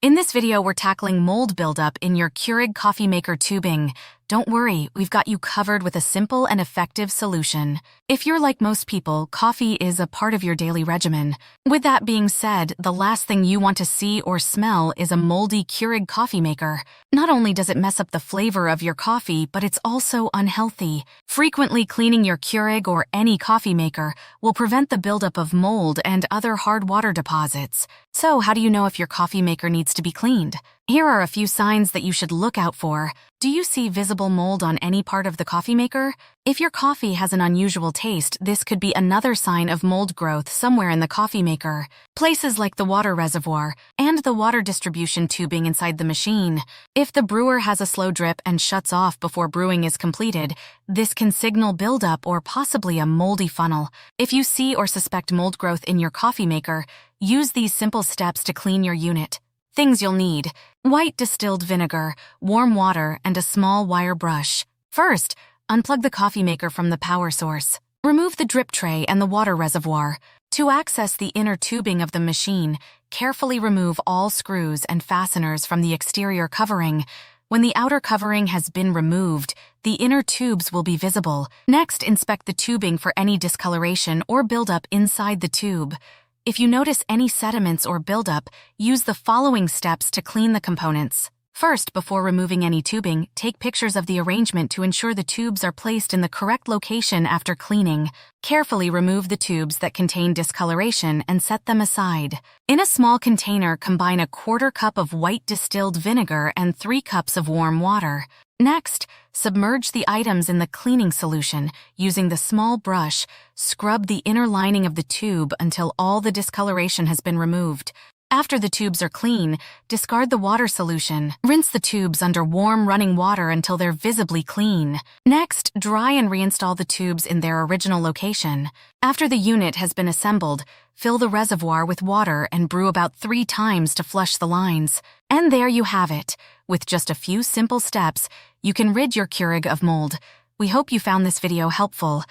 In this video, we're tackling mold buildup in your Keurig coffee maker tubing. Don't worry, we've got you covered with a simple and effective solution. If you're like most people, coffee is a part of your daily regimen. With that being said, the last thing you want to see or smell is a moldy Keurig coffee maker. Not only does it mess up the flavor of your coffee, but it's also unhealthy. Frequently cleaning your Keurig or any coffee maker will prevent the buildup of mold and other hard water deposits. So, how do you know if your coffee maker needs to be cleaned? Here are a few signs that you should look out for. Do you see visible mold on any part of the coffee maker? If your coffee has an unusual taste, this could be another sign of mold growth somewhere in the coffee maker. Places like the water reservoir and the water distribution tubing inside the machine. If the brewer has a slow drip and shuts off before brewing is completed, this can signal buildup or possibly a moldy funnel. If you see or suspect mold growth in your coffee maker, use these simple steps to clean your unit. Things you'll need: white distilled vinegar, warm water, and a small wire brush. First, unplug the coffee maker from the power source. Remove the drip tray and the water reservoir. To access the inner tubing of the machine, carefully remove all screws and fasteners from the exterior covering. When the outer covering has been removed, the inner tubes will be visible. Next, inspect the tubing for any discoloration or buildup inside the tube. If you notice any sediments or buildup, use the following steps to clean the components. First, before removing any tubing, take pictures of the arrangement to ensure the tubes are placed in the correct location after cleaning. Carefully remove the tubes that contain discoloration and set them aside. In a small container, combine 1/4 cup of white distilled vinegar and 3 cups of warm water. Next, submerge the items in the cleaning solution. Using the small brush, scrub the inner lining of the tube until all the discoloration has been removed. After the tubes are clean, discard the water solution. Rinse the tubes under warm running water until they're visibly clean. Next, dry and reinstall the tubes in their original location. After the unit has been assembled, fill the reservoir with water and brew about 3 times to flush the lines. And there you have it. With just a few simple steps, you can rid your Keurig of mold. We hope you found this video helpful.